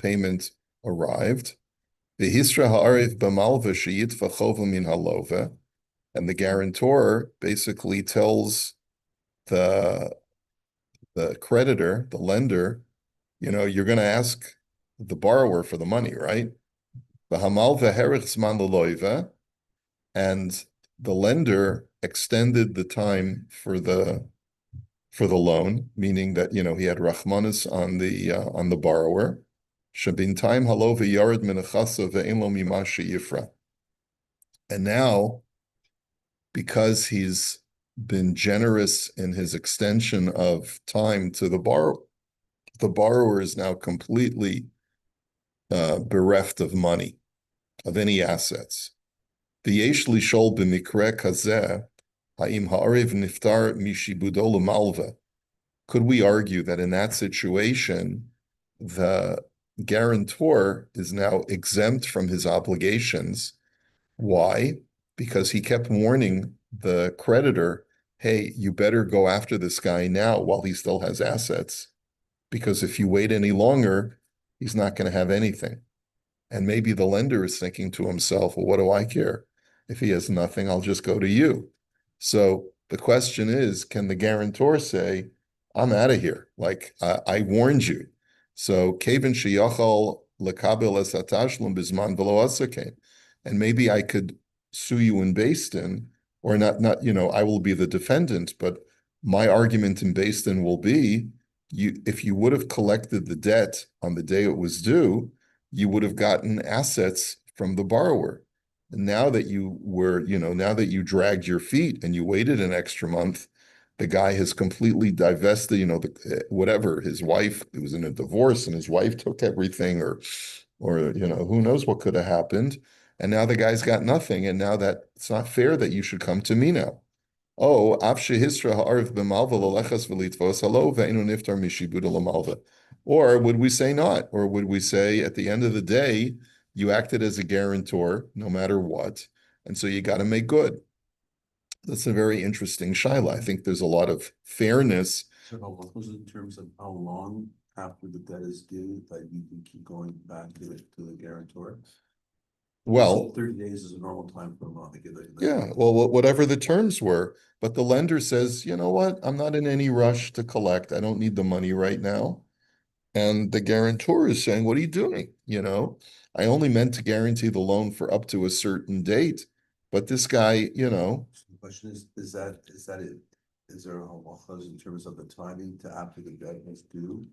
payment arrived. V'hisra ha'arev b'malva sheyitva chova min halova, and the guarantor basically tells the creditor, the lender, you're going to ask the borrower for the money, right? V'hamalva herich zman leloiva, and the lender extended the time for the loan, meaning that he had rachmanis on the borrower. Shabin halo v'yared minachasa ve'en lo mimashe yifra. And now, because he's been generous in his extension of time to the borrower is now completely bereft of money, of any assets. V'yesh lishol b'mikre kazeh ha'im ha'arev niftar mishibudo l'malva. Could we argue that in that situation, the guarantor is now exempt from his obligations? Why? Because he kept warning the creditor, hey, you better go after this guy now while he still has assets, because if you wait any longer, he's not going to have anything. And maybe the lender is thinking to himself, well, what do I care? If he has nothing, I'll just go to you. So the question is, can the guarantor say, I'm out of here. Like, I warned you. So, Kevin sheyachal lekabel es hatashlum bizman v'lo asakein. And maybe I could sue you in Beis Din, or not, I will be the defendant, but my argument in Beis Din will be, if you would have collected the debt on the day it was due, you would have gotten assets from the borrower. And now that now that you dragged your feet and you waited an extra month, the guy has completely divested, whatever, his wife, it was in a divorce and his wife took everything, or who knows what could have happened. And now the guy's got nothing. And now that it's not fair that you should come to me now. Oh, or would we say not? Or would we say at the end of the day, you acted as a guarantor no matter what, and so you got to make good? That's a very interesting shaila. I think there's a lot of fairness. So how long was it in terms of how long after the debt is due that you can keep going back to the guarantor? Well, 30 days is a normal time for a month. Yeah, well, whatever the terms were, but the lender says, you know what, I'm not in any rush to collect. I don't need the money right now. And the guarantor is saying, what are you doing? I only meant to guarantee the loan for up to a certain date. But this guy, So the question is that it? Is there a halachas in terms of the timing to after the debt is due?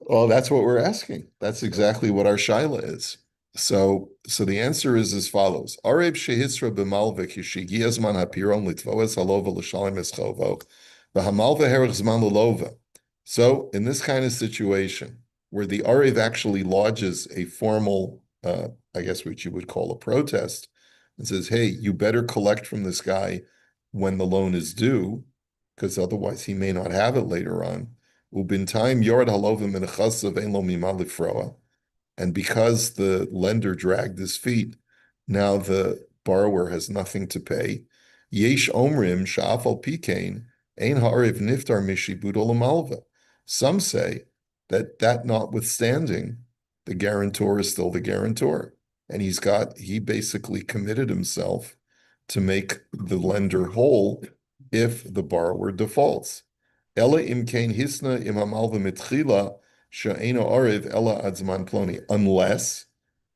well, that's what we're asking. That's exactly what our shaila is. So the answer is as follows. Areb shehisra b'malva kishigia zman hapiron litvoes halova l'shalim eschovo v'hamalva herech zman l'lova. So in this kind of situation, where the Arev actually lodges a formal, I guess what you would call a protest, and says, hey, you better collect from this guy when the loan is due, because otherwise he may not have it later on. Ubintaim yord halovim min chasav ein lo mima lifroa. And because the lender dragged his feet, now the borrower has nothing to pay. Yesh omrim sha'afal pikein ein ha'arev niftar mishibud olamalva. Some say that notwithstanding, the guarantor is still the guarantor. And he basically committed himself to make the lender whole if the borrower defaults. Ela imkain hisna imamalva mitchila she'eno arev ela adzman ploni. Unless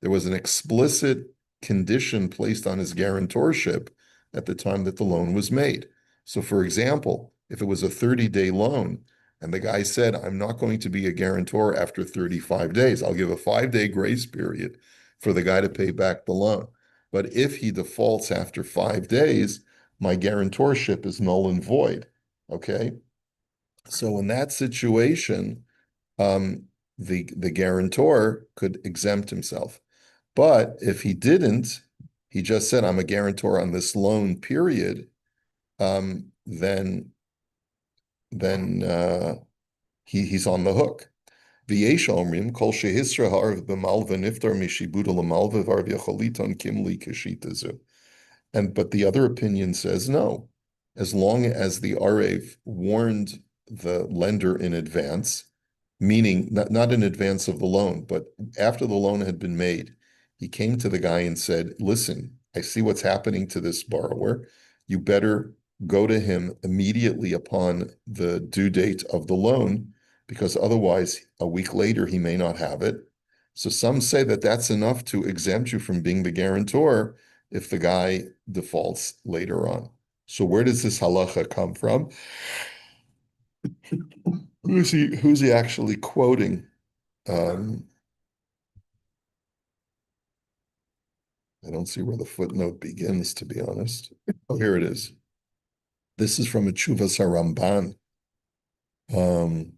there was an explicit condition placed on his guarantorship at the time that the loan was made. So, for example, if it was a 30-day loan, and the guy said, I'm not going to be a guarantor after 35 days. I'll give a 5-day grace period for the guy to pay back the loan. But if he defaults after 5 days, my guarantorship is null and void. Okay? So in that situation, the guarantor could exempt himself. But if he didn't, he just said, I'm a guarantor on this loan period, then he's on the hook. V'yesh omrim kol shehisra ha'arv b'malva niftar mishibud l'malva v'arv yacholiton kimli kashitazu. But the other opinion says no. As long as the Arev warned the lender in advance, meaning not in advance of the loan, but after the loan had been made, he came to the guy and said, listen, I see what's happening to this borrower. You better go to him immediately upon the due date of the loan, because otherwise, a week later, he may not have it. So some say that that's enough to exempt you from being the guarantor if the guy defaults later on. So where does this halacha come from? Who's he actually quoting? Um, I don't see where the footnote begins, to be honest. Oh, here it is. This is from a Chuvas HaRamban. Um,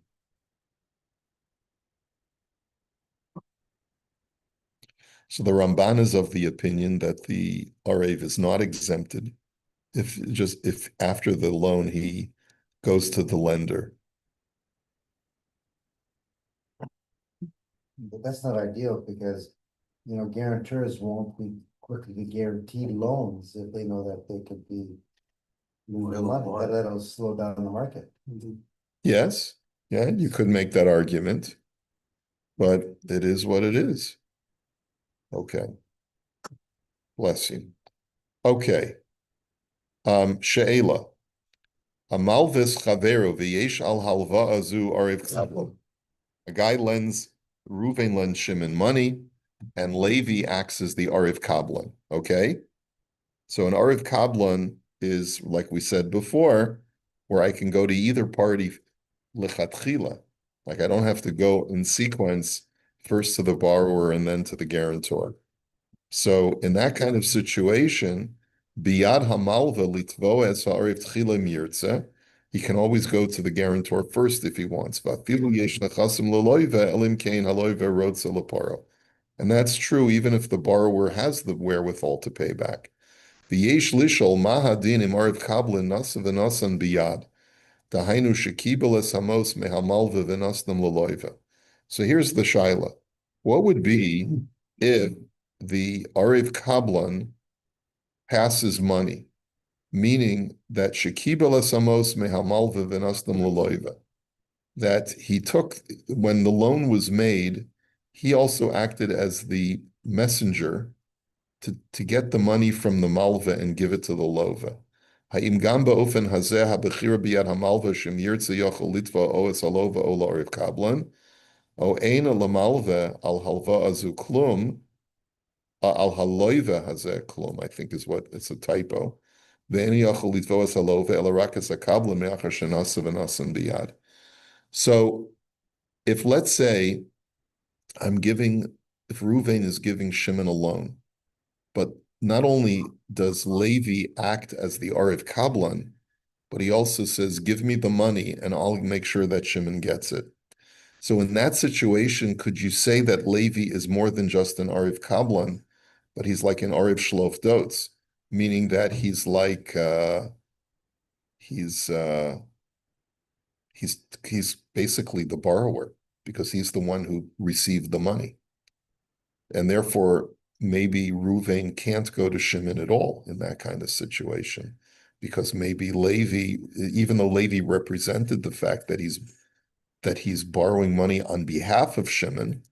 so the Ramban is of the opinion that the Arev is not exempted if after the loan he goes to the lender. But that's not ideal because, guarantors won't be quickly to guarantee loans if they know that they could be losing money. That'll slow down the market. Yes, yeah, you could make that argument, but it is what it is. Okay, bless you. Okay, She'ela. Amalvis chaveru v'yesh al halva azu arev kablo. A guy Reuven lends Shimon money, and Levi acts as the Ariv Kablan. Okay? So an Ariv Kablan is, like we said before, where I can go to either party lechatchila. Like I don't have to go in sequence first to the borrower and then to the guarantor. So in that kind of situation, biyad hamalva litvo es ha'ariv tchila mirtze, he can always go to the guarantor first if he wants. And that's true even if the borrower has the wherewithal to pay back. V'yesh lishol mahadin im ariv kablin nasa v'nasan biyad. Dahainu shekibel es hamos mehamalva v'nasnam l'loiva. So here's the shaila. What would be if the Ariv Kablan passes money, meaning that shekibel es hamos mehamalva v'nasnam l'loiva, that he took, when the loan was made, he also acted as the messenger to get the money from the malva and give it to the lova. Ha'im gam ba'ofen hazeh ha'bechira biyad ha'malva shem yirtze yochel litva o es halova o la'ariv kablan, o eina lamalva al halva azu klum, al haloiva hazeh klum, I think is what, it's a typo. Ve'eni yochel litva es halova el arakas ha'kablan me'achar shenasa v'nasan biyad. So if let's say if Reuven is giving Shimon a loan, but not only does Levi act as the Ariv Kablan, but he also says, give me the money and I'll make sure that Shimon gets it. So in that situation, could you say that Levi is more than just an Ariv Kablan, but he's like an Ariv Shlof Dotes, meaning that he's like, he's basically the borrower because he's the one who received the money. And therefore, maybe Reuven can't go to Shimon at all in that kind of situation, because maybe Levi, even though Levi represented the fact that he's borrowing money on behalf of Shimon,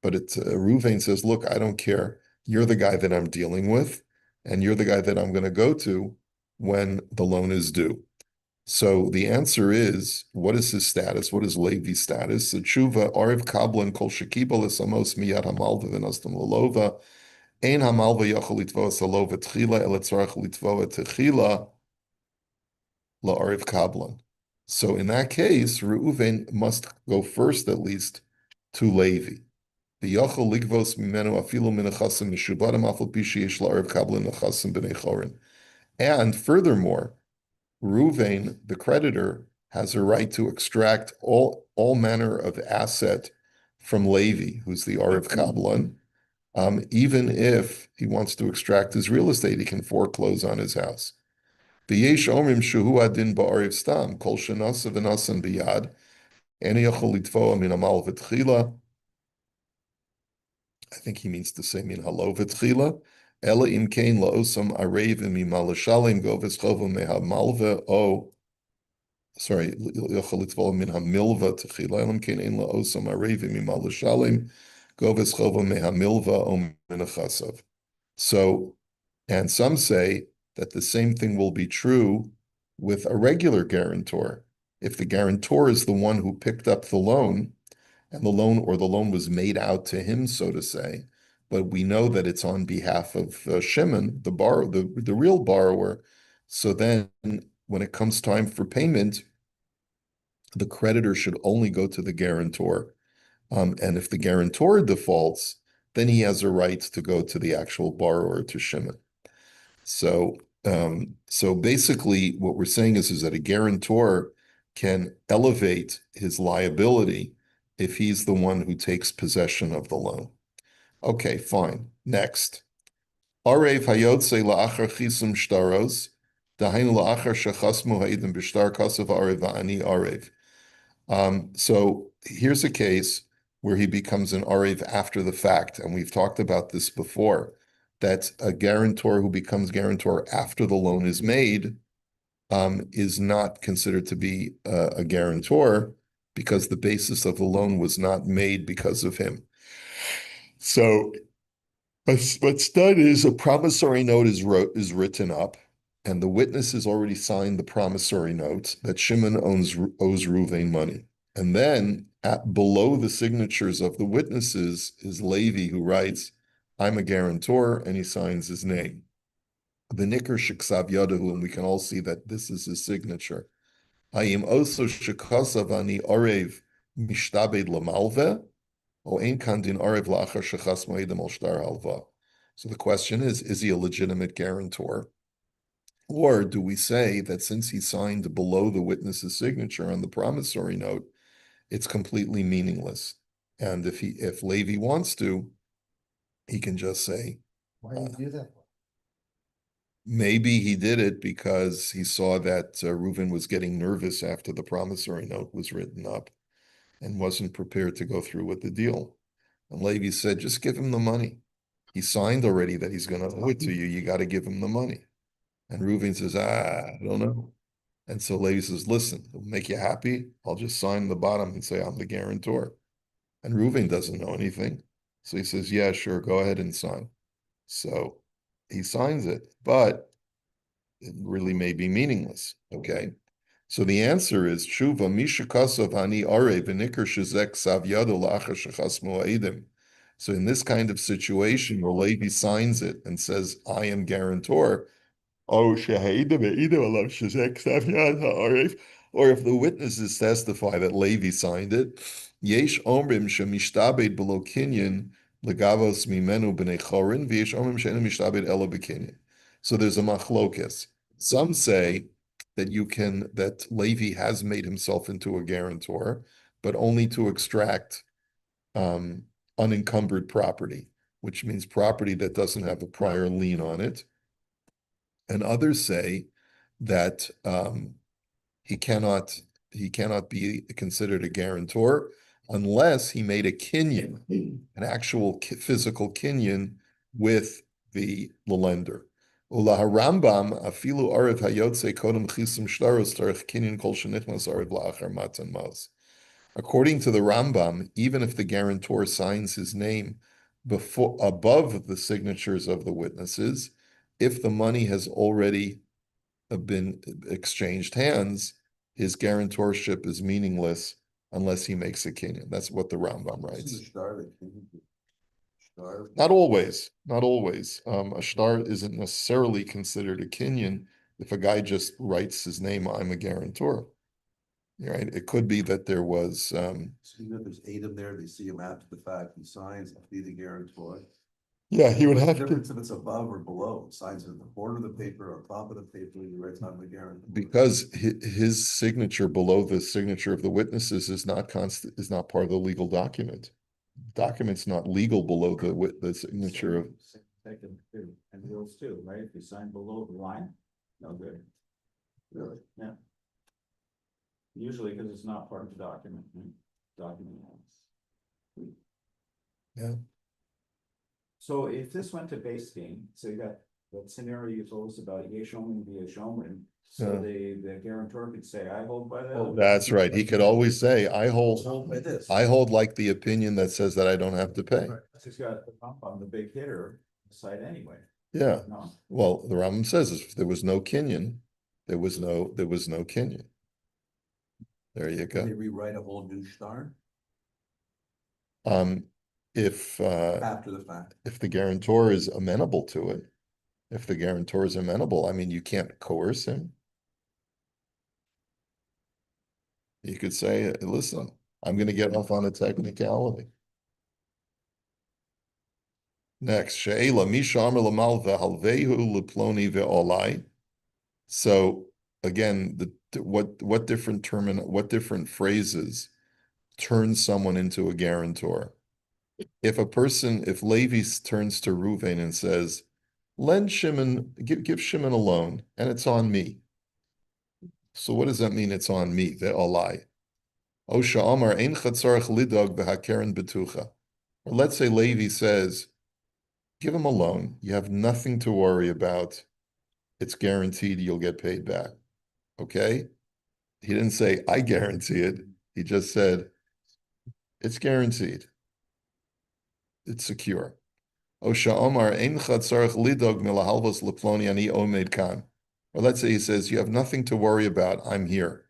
but Reuven says, look, I don't care. You're the guy that I'm dealing with, and you're the guy that I'm going to go to when the loan is due. So the answer is, what is his status? What is Levi's status? So tshuva, Ariv Kablan kol shekibel esamos miyad hamalva v'nastam l'lova, ein hamalva yachol litvoa salova tchila el tzarach litvoa techila la'ariv Kablan. So in that case, Reuven must go first at least to Levi. V'yachol ligvos mimenu afilu min achasim mishubadim afal pi sheyesh la'ariv Kablan achasim b'nei chorin. And furthermore, Reuven, the creditor, has a right to extract all manner of asset from Levi, who's the Ariv Kablan. Even if he wants to extract his real estate, he can foreclose on his house. V'yesh omrim shuhu adin ba'ariv stam, kol shenasa v'nasan biyad, eni yachol litvoa min amal v'tchila. I think he means to say min halo v'tchila. Ela im kein la'osam arev mimal shalim go v'schovo meha malva o sorry, yochel litvol min hamilva techila elam kein ein laosam arevim mimal l'shalim goves chova mehamilva o min achasav. So, and some say that the same thing will be true with a regular guarantor. If the guarantor is the one who picked up the loan, and the loan was made out to him, so to say, but we know that it's on behalf of Shimon, the real borrower. So then, when it comes time for payment, the creditor should only go to the guarantor. And if the guarantor defaults, then he has a right to go to the actual borrower, to Shimon. So basically, what we're saying is that a guarantor can elevate his liability if he's the one who takes possession of the loan. Okay, fine. Next. Arev hayotze la'achar chisum shtaros, dahainu la'achar shechasmu ha'idim b'shtar kasav arev va'ani arev. So here's a case where he becomes an arev after the fact, and we've talked about this before, that a guarantor who becomes guarantor after the loan is made is not considered to be a guarantor because the basis of the loan was not made because of him. So what's done is a promissory note is written up, and the witness has already signed the promissory note that Shimon owes Ruvain money. And then below the signatures of the witnesses is Levi, who writes, I'm a guarantor, and he signs his name. The Nicker Shiksav Yadahu, and we can all see that this is his signature. I am also Shikasav ani Orev Mishtabed Lamalve, O Ein Kandin Orev Lachar Shechas Moedim Al Shtar Halva. So the question is he a legitimate guarantor? Or do we say that since he signed below the witness's signature on the promissory note, it's completely meaningless? And if Levi wants to, he can just say, Why do you do that? maybe he did it because he saw that Reuven was getting nervous after the promissory note was written up and wasn't prepared to go through with the deal. And Levi said, just give him the money. He signed already that he's going to owe it to you. You got to give him the money. And Reuven says, I don't know. And so Levi says, listen, it'll make you happy. I'll just sign the bottom and say I'm the guarantor. And Reuven doesn't know anything. So he says, yeah, sure, go ahead and sign. So he signs it, but it really may be meaningless. Okay. So the answer is Shuva Mishakasav Ani Are V'Nikr Shizek Sav Yado La'achar Shechas Mo'edim. So in this kind of situation where Levi signs it and says, I am guarantor, or if the witnesses testify that Levi signed it, Yesh Omrim Shemishtabed below Kinyan Legavos Mimenu B'nei Chorin, V'yesh Omrim She'enu Mishtabed Elo B'Kinyan. So there's a machlokes. Some say that Levi has made himself into a guarantor, but only to extract unencumbered property, which means property that doesn't have a prior lien on it. And others say that he cannot be considered a guarantor unless he made a kinyan, an actual physical kinyan with the lender. Rambam afilu arev hayotze kodem chisum shtaros tarich kinyan kol shenichnas arev la'achar matan mas. According to the Rambam, even if the guarantor signs his name above the signatures of the witnesses, if the money has already been exchanged hands, his guarantorship is meaningless unless he makes a kinyan. That's what the Rambam writes. Not always. A shtar isn't necessarily considered a kinyan if a guy just writes his name, I'm a guarantor. Right? It could be that there was. So even if there's 8 of them there, they see him after the fact, he signs, I'll be the guarantor. Yeah, he would What's have the to. difference if it's above or below? Signs it at the border of the paper, on top of the paper, he writes I'm the guarantor. Because his signature below the signature of the witnesses is not part of the legal document. Document's not legal below the signature of. Second, too, and rules too, right? If you sign below the line, no good. Really? Yeah. Usually because it's not part of the document. Document. Yeah. So if this went to base game, so you got that scenario you told us about, Yeshomin via Shomin. Yeah. So the guarantor could say, I hold by that. That's right. He could always say, I hold by this. like the opinion that says that I don't have to pay. He's got the bump on the big hitter side anyway. Yeah. No, Well, the Rambam says if there was no Kinyan, there was no Kinyan. There you Can they go. rewrite a whole new star If after the fact? if the guarantor is amenable to it, if the guarantor is amenable, I mean, you can't coerce him. You could say, listen, I'm going to get off on a technicality. Next, she'ela misha amar lamal vehalvehu leploni ve'olai. So again, what different phrases turn someone into a guarantor? If Levi turns to Reuven and says, lend Shimon, give Shimon a loan, and it's on me. So what does that mean? It's on me, ve'olai. O sha'amar ein chatzarach lidog v'hakeren betucha. Or let's say Levi says, give him a loan. You have nothing to worry about. It's guaranteed you'll get paid back. Okay? He didn't say, I guarantee it. He just said, it's guaranteed. It's secure. O sha'omar ein chatzarach lidog milahalvos leploni ani omed kan. Or let's say he says, you have nothing to worry about. I'm here.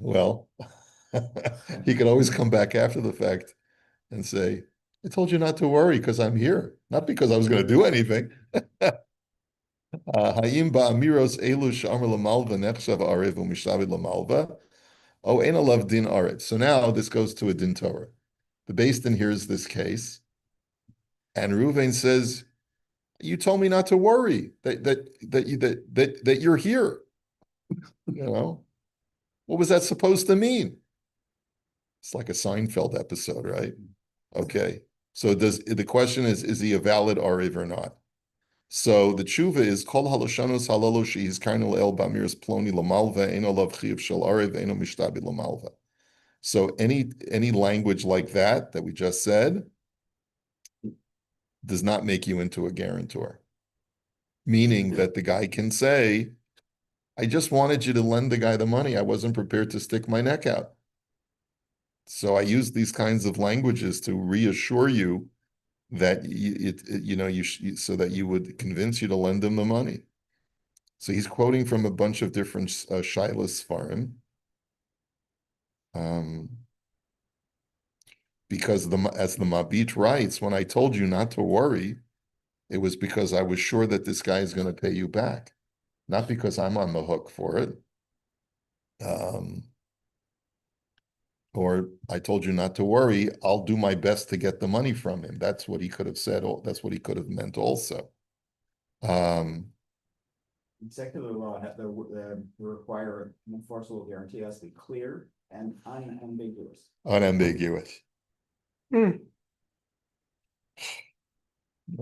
Well, he could always come back after the fact and say, I told you not to worry because I'm here, not because I was going to do anything. Hayim ba'amiros elu she'amar lamalva nechshav arev u'mishtabed lamalva. Oh, ein alav din arev. So now this goes to a din Torah. The Beis Din hears this case, and Reuven says, "You told me not to worry that you're here." You know, what was that supposed to mean? It's like a Seinfeld episode, right? Okay. So the question is he a valid arev or not? So the tshuva is kol haloshanos halalo she's karnel el bamiris ploni lamalva eno lav chiv shel arev eno mishtabi lamalva. So any language like that we just said does not make you into a guarantor. Meaning that the guy can say, I just wanted you to lend the guy the money. I wasn't prepared to stick my neck out. So I use these kinds of languages to reassure you that so that you would convince you to lend him the money. So he's quoting from a bunch of different Shilas Sfarim. Because as the Mabit writes, when I told you not to worry, it was because I was sure that this guy is going to pay you back, not because I'm on the hook for it. Or I told you not to worry, I'll do my best to get the money from him. That's what he could have said. That's what he could have meant also. in secular law, the require an enforceable guarantee has to be clear and unambiguous. Unambiguous.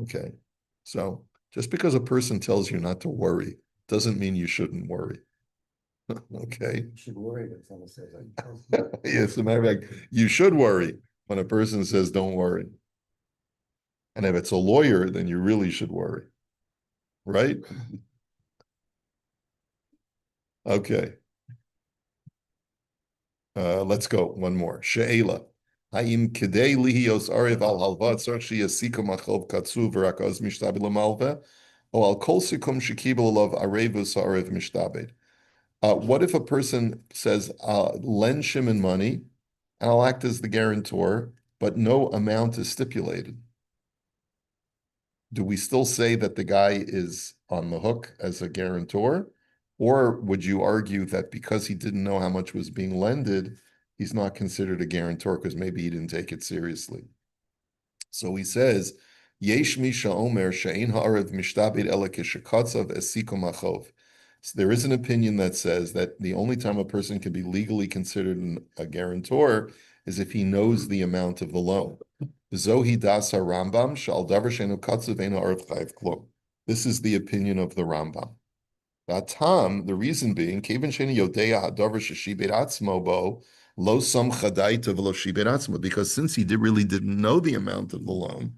Okay. So just because a person tells you not to worry doesn't mean you shouldn't worry. Okay. You should worry when someone says that. Yes, as a matter of fact, you should worry when a person says don't worry. And if it's a lawyer, then you really should worry. Right? Okay. Let's go. One more. She'ela. Haim kedei lihios arev al halva tzarch sheyasikum achov katsu v'rak oz mishtabed lamalva, o al kol sikum shekibel alav arevus ha'arev mishtabed. What if a person says, lend Shimon money, and I'll act as the guarantor, but no amount is stipulated? Do we still say that the guy is on the hook as a guarantor? Or would you argue that because he didn't know how much was being lended, he's not considered a guarantor because maybe he didn't take it seriously? So he says, Yesh misha omer she'ein ha'arev mishtabed ela kishakatzav esikum achov. So there is an opinion that says that the only time a person can be legally considered a guarantor is if he knows the amount of the loan. Zohi dasa Rambam shal davar she'enu katzav einu arev chayiv klum. This is the opinion of the Rambam. Tam, the reason being, kevan she'enu yodeya hadavar sheshibed atzmo bo lo sam chadaita v'lo shibed atzmo, because since he really didn't know the amount of the loan,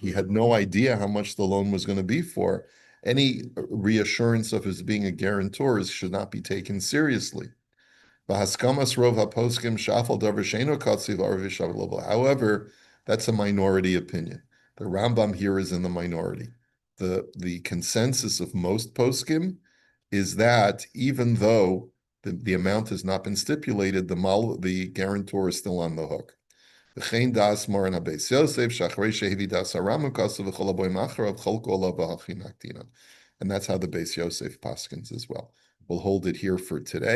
He had no idea how much the loan was going to be for. Any reassurance of his being a guarantor should not be taken seriously. However, that's a minority opinion. The Rambam here is in the minority. The consensus of most poskim is that even though the amount has not been stipulated, the guarantor is still on the hook. And that's how the Beis Yosef paskins as well. We'll hold it here for today.